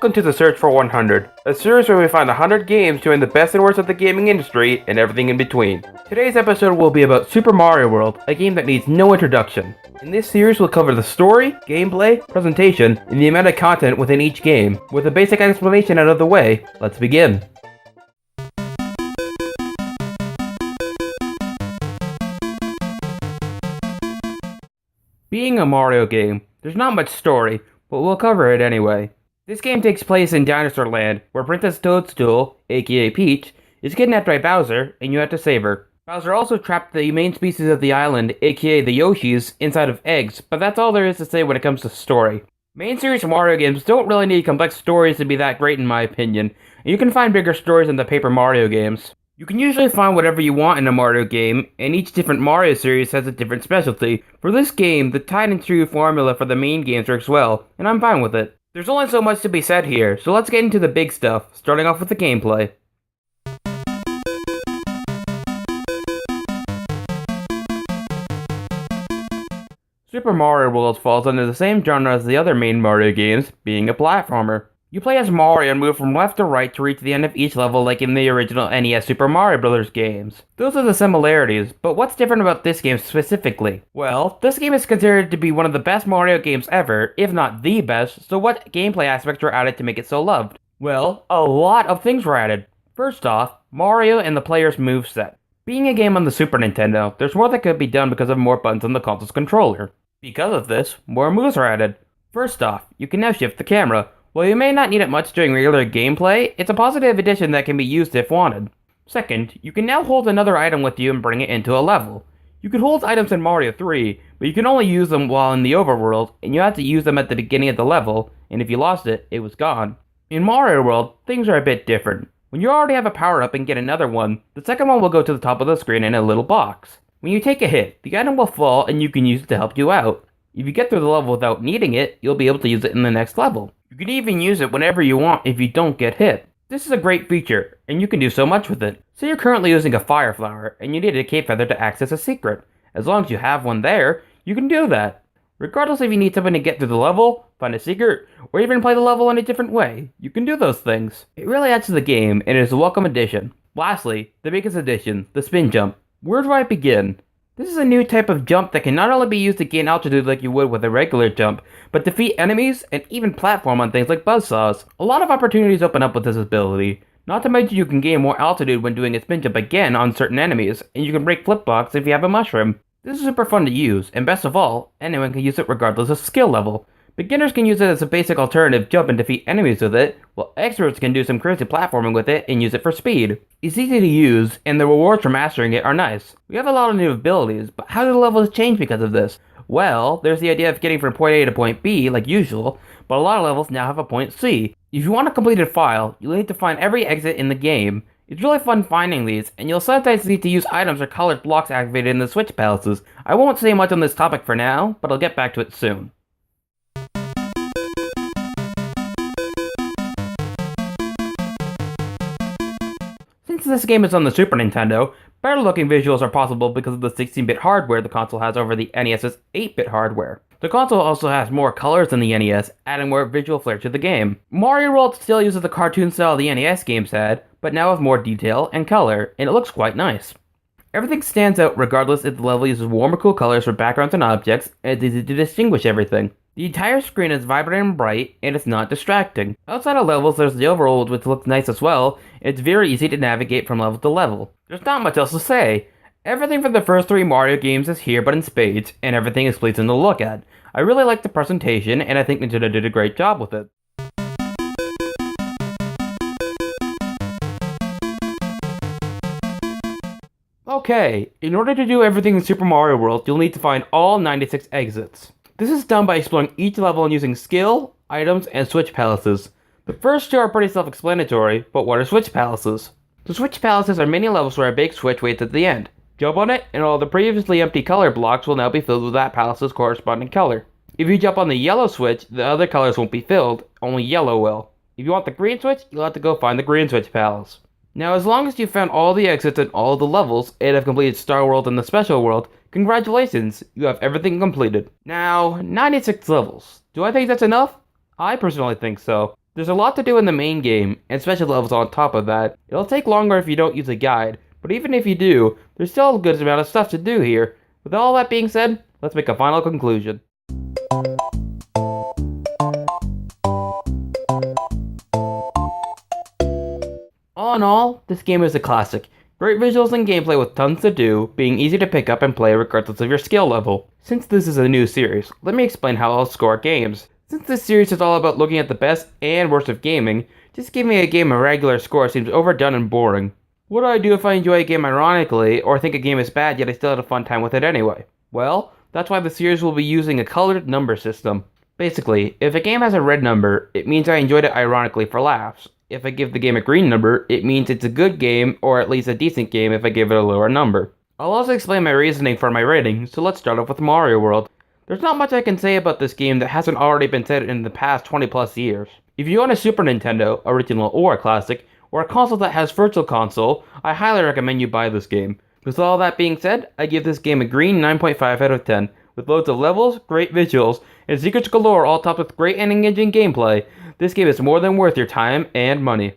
Welcome to the Search for 100, a series where we find 100 games showing the best and worst of the gaming industry and everything in between. Today's episode will be about Super Mario World, a game that needs no introduction. In this series we'll cover the story, gameplay, presentation, and the amount of content within each game. With a basic explanation out of the way, let's begin. Being a Mario game, there's not much story, but we'll cover it anyway. This game takes place in Dinosaur Land, where Princess Toadstool, aka Peach, is kidnapped by Bowser, and you have to save her. Bowser also trapped the main species of the island, aka the Yoshis, inside of eggs, but that's all there is to say when it comes to story. Main series Mario games don't really need complex stories to be that great in my opinion, and you can find bigger stories in the Paper Mario games. You can usually find whatever you want in a Mario game, and each different Mario series has a different specialty. For this game, the tried and true formula for the main games works well, and I'm fine with it. There's only so much to be said here, so let's get into the big stuff, starting off with the gameplay. Super Mario World falls under the same genre as the other main Mario games, being a platformer. You play as Mario and move from left to right to reach the end of each level like in the original NES Super Mario Bros. Games. Those are the similarities, but what's different about this game specifically? Well, this game is considered to be one of the best Mario games ever, if not the best, so what gameplay aspects were added to make it so loved? Well, a lot of things were added. First off, Mario and the player's moveset. Being a game on the Super Nintendo, there's more that could be done because of more buttons on the console's controller. Because of this, more moves are added. First off, you can now shift the camera. While you may not need it much during regular gameplay, it's a positive addition that can be used if wanted. Second, you can now hold another item with you and bring it into a level. You could hold items in Mario 3, but you can only use them while in the overworld, and you have to use them at the beginning of the level, and if you lost it, it was gone. In Mario World, things are a bit different. When you already have a power-up and get another one, the second one will go to the top of the screen in a little box. When you take a hit, the item will fall and you can use it to help you out. If you get through the level without needing it, you'll be able to use it in the next level. You can even use it whenever you want if you don't get hit. This is a great feature, and you can do so much with it. Say you're currently using a fire flower, and you need a cape feather to access a secret. As long as you have one there, you can do that. Regardless if you need something to get through the level, find a secret, or even play the level in a different way, you can do those things. It really adds to the game, and it is a welcome addition. Lastly, the biggest addition, the spin jump. Where do I begin? This is a new type of jump that can not only be used to gain altitude like you would with a regular jump, but defeat enemies and even platform on things like buzzsaws. A lot of opportunities open up with this ability. Not to mention you can gain more altitude when doing a spin jump again on certain enemies, and you can break flip blocks if you have a mushroom. This is super fun to use, and best of all, anyone can use it regardless of skill level. Beginners can use it as a basic alternative jump and defeat enemies with it, while experts can do some crazy platforming with it and use it for speed. It's easy to use, and the rewards for mastering it are nice. We have a lot of new abilities, but how do the levels change because of this? Well, there's the idea of getting from point A to point B, like usual, but a lot of levels now have a point C. If you want a completed file, you'll need to find every exit in the game. It's really fun finding these, and you'll sometimes need to use items or colored blocks activated in the switch palaces. I won't say much on this topic for now, but I'll get back to it soon. Since this game is on the Super Nintendo, better looking visuals are possible because of the 16-bit hardware the console has over the NES's 8-bit hardware. The console also has more colors than the NES, adding more visual flair to the game. Mario World still uses the cartoon style the NES games had, but now with more detail and color, and it looks quite nice. Everything stands out regardless if the level uses warm or cool colors for backgrounds and objects, and it's easy to distinguish everything. The entire screen is vibrant and bright, and it's not distracting. Outside of levels, there's the overworld, which looks nice as well, and it's very easy to navigate from level to level. There's not much else to say. Everything from the first 3 Mario games is here but in spades, and everything is pleasing to look at. I really like the presentation, and I think Nintendo did a great job with it. Okay, in order to do everything in Super Mario World, you'll need to find all 96 exits. This is done by exploring each level and using skill, items, and switch palaces. The first 2 are pretty self-explanatory, but what are switch palaces? The switch palaces are mini levels where a big switch waits at the end. Jump on it, and all the previously empty color blocks will now be filled with that palace's corresponding color. If you jump on the yellow switch, the other colors won't be filled, only yellow will. If you want the green switch, you'll have to go find the green switch palace. Now, as long as you've found all the exits in all the levels, and have completed Star World and the Special World, congratulations, you have everything completed. Now, 96 levels. Do I think that's enough? I personally think so. There's a lot to do in the main game, and special levels on top of that. It'll take longer if you don't use a guide, but even if you do, there's still a good amount of stuff to do here. With all that being said, let's make a final conclusion. All in all, this game is a classic. Great visuals and gameplay with tons to do, being easy to pick up and play regardless of your skill level. Since this is a new series, let me explain how I'll score games. Since this series is all about looking at the best and worst of gaming, just giving a game a regular score seems overdone and boring. What do I do if I enjoy a game ironically, or think a game is bad yet I still had a fun time with it anyway? Well, that's why the series will be using a colored number system. Basically, if a game has a red number, it means I enjoyed it ironically for laughs. If I give the game a green number, it means it's a good game, or at least a decent game if I give it a lower number. I'll also explain my reasoning for my rating, so let's start off with Mario World. There's not much I can say about this game that hasn't already been said in the past 20 plus years. If you own a Super Nintendo, original or classic, or a console that has Virtual Console, I highly recommend you buy this game. With all that being said, I give this game a green 9.5 out of 10. With loads of levels, great visuals, and secrets galore all topped with great and engaging gameplay, this game is more than worth your time and money.